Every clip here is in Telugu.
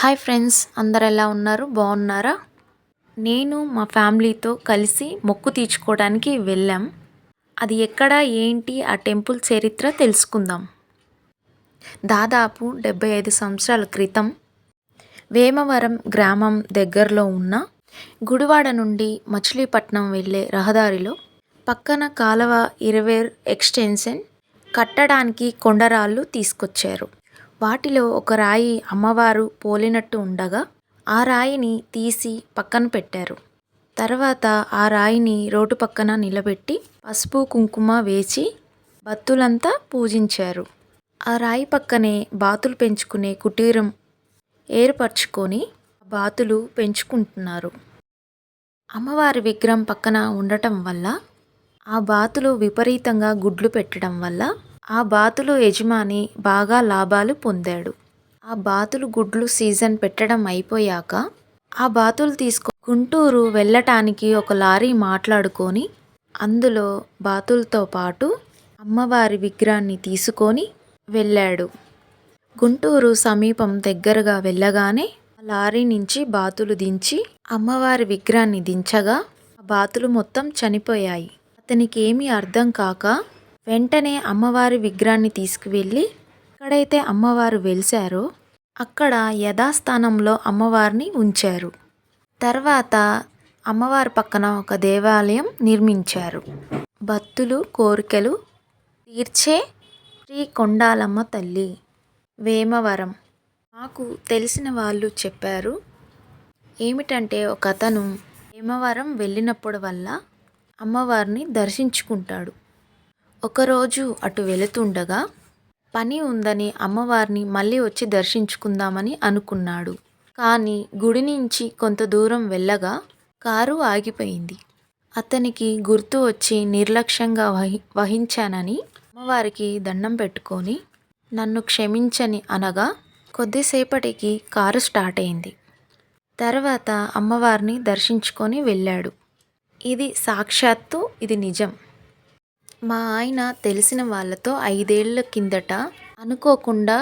హాయ్ ఫ్రెండ్స్, అందరు ఎలా ఉన్నారు? బాగున్నారా? నేను మా ఫ్యామిలీతో కలిసి మొక్కు తీర్చుకోవడానికి వెళ్ళాం. అది ఎక్కడ, ఏంటి, ఆ టెంపుల్ చరిత్ర తెలుసుకుందాం. దాదాపు 75 సంవత్సరాల క్రితం వేమవరం గ్రామం దగ్గరలో ఉన్న గుడివాడ నుండి మచిలీపట్నం వెళ్ళే రహదారిలో పక్కన కాలువ ఇరవేర్ ఎక్స్టెన్షన్ కట్టడానికి కొండరాళ్ళు తీసుకొచ్చారు. వాటిలో ఒక రాయి అమ్మవారు పోలినట్టు ఉండగా ఆ రాయిని తీసి పక్కన పెట్టారు. తర్వాత ఆ రాయిని రోడ్డు పక్కన నిలబెట్టి పసుపు కుంకుమ వేసి భక్తులంతా పూజించారు. ఆ రాయి పక్కనే బాతులు పెంచుకునే కుటీరం ఏర్పరచుకొని బాతులు పెంచుకుంటున్నారు. అమ్మవారి విగ్రహం పక్కన ఉండటం వల్ల ఆ బాతులు విపరీతంగా గుడ్లు పెట్టడం వల్ల ఆ బాతులు యజమాని బాగా లాభాలు పొందాడు. ఆ బాతులు గుడ్లు సీజన్ పెట్టడం అయిపోయాక ఆ బాతులు గుంటూరు వెళ్ళటానికి ఒక లారీ మాట్లాడుకొని అందులో బాతులతో పాటు అమ్మవారి విగ్రహాన్ని తీసుకొని వెళ్ళాడు. గుంటూరు సమీపం దగ్గరగా వెళ్ళగానే లారీ నుంచి బాతులు దించి అమ్మవారి విగ్రహాన్ని దించగా ఆ బాతులు మొత్తం చనిపోయాయి. అతనికి ఏమీ అర్థం కాక వెంటనే అమ్మవారి విగ్రహాన్ని తీసుకువెళ్ళి ఎక్కడైతే అమ్మవారు వెలిశారో అక్కడ యథాస్థానంలో అమ్మవారిని ఉంచారు. తర్వాత అమ్మవారి పక్కన ఒక దేవాలయం నిర్మించారు. భక్తులు కోరికలు తీర్చే శ్రీ కొండాలమ్మ తల్లి వేమవరం. నాకు తెలిసిన వాళ్ళు చెప్పారు ఏమిటంటే, ఒక అతను వేమవరం వెళ్ళినప్పుడు వల్ల అమ్మవారిని దర్శించుకుంటాడు. ఒకరోజు అటు వెళుతుండగా పని ఉందని అమ్మవారిని మళ్ళీ వచ్చి దర్శించుకుందామని అనుకున్నాడు. కానీ గుడి నుంచి కొంత దూరం వెళ్ళగా కారు ఆగిపోయింది. అతనికి గుర్తు వచ్చి నిర్లక్ష్యంగా వహించానని అమ్మవారికి దండం పెట్టుకొని నన్ను క్షమించని అనగా కొద్దిసేపటికి కారు స్టార్ట్ అయింది. తర్వాత అమ్మవారిని దర్శించుకొని వెళ్ళాడు. ఇది సాక్షాత్తు, ఇది నిజం. మా ఆయన తెలిసిన వాళ్ళతో 5 ఏళ్ల కిందట అనుకోకుండా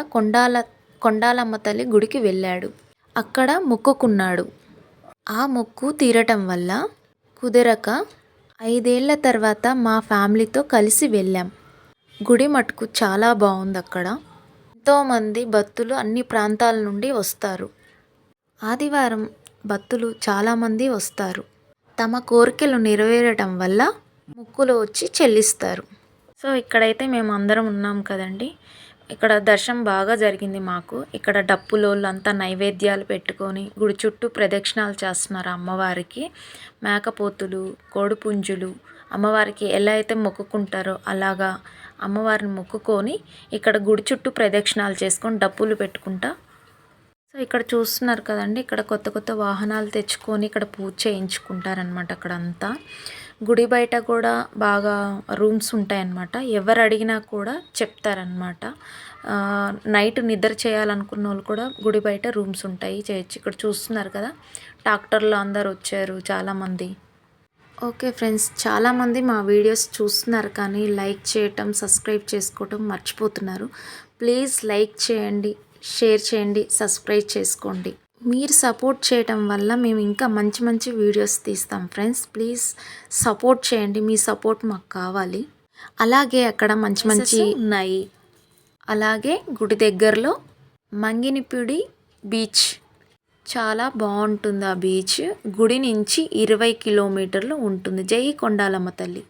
కొండాలమ్మ తల్లి గుడికి వెళ్ళాడు. అక్కడ మొక్కుకున్నాడు. ఆ మొక్కు తీరటం వల్ల కుదరక 5 ఏళ్ల తర్వాత మా ఫ్యామిలీతో కలిసి వెళ్ళాం. గుడి మటుకు చాలా బాగుంది. అక్కడ ఎంతోమంది భక్తులు అన్ని ప్రాంతాల నుండి వస్తారు. ఆదివారం భక్తులు చాలామంది వస్తారు. తమ కోరికలు నెరవేరటం వల్ల మొక్కులు వచ్చి చెల్లిస్తారు. సో ఇక్కడైతే మేము అందరం ఉన్నాం కదండి. ఇక్కడ దర్శనం బాగా జరిగింది మాకు. ఇక్కడ డప్పులోళ్ళు అంతా నైవేద్యాలు పెట్టుకొని గుడి చుట్టూ ప్రదక్షిణాలు చేస్తున్నారు అమ్మవారికి. మేకపోతులు, కోడిపుంజులు అమ్మవారికి ఎలా అయితే మొక్కుకుంటారో అలాగా అమ్మవారిని మొక్కుకొని ఇక్కడ గుడి చుట్టూ ప్రదక్షిణాలు చేసుకొని డప్పులు పెట్టుకుంటా. సో ఇక్కడ చూస్తున్నారు కదండి, ఇక్కడ కొత్త కొత్త వాహనాలు తెచ్చుకొని ఇక్కడ పూజ చేయించుకుంటారనమాట. అక్కడ అంతా గుడి బయట కూడా బాగా రూమ్స్ ఉంటాయన్నమాట. ఎవరు అడిగినా కూడా చెప్తారనమాట. నైట్ నిద్ర చేయాలనుకున్న వాళ్ళు కూడా గుడి బయట రూమ్స్ ఉంటాయి, చేయొచ్చు. ఇక్కడ చూస్తున్నారు కదా, డాక్టర్లు అందరు వచ్చారు చాలామంది. ఓకే ఫ్రెండ్స్, చాలామంది మా వీడియోస్ చూస్తున్నారు కానీ లైక్ చేయటం, సబ్స్క్రైబ్ చేసుకోవటం మర్చిపోతున్నారు. ప్లీజ్ లైక్ చేయండి, షేర్ చేయండి, సబ్స్క్రైబ్ చేసుకోండి. మీరు సపోర్ట్ చేయటం వల్ల మేము ఇంకా మంచి మంచి వీడియోస్ తీస్తాం ఫ్రెండ్స్. ప్లీజ్ సపోర్ట్ చేయండి, మీ సపోర్ట్ మాకు కావాలి. అలాగే అక్కడ మంచి మంచి ఉన్నాయి. అలాగే గుడి దగ్గరలో మంగినిపూడి బీచ్ చాలా బాగుంటుంది. ఆ బీచ్ గుడి నుంచి 20 కిలోమీటర్లు ఉంటుంది. జై కొండాలమ్మ తల్లి.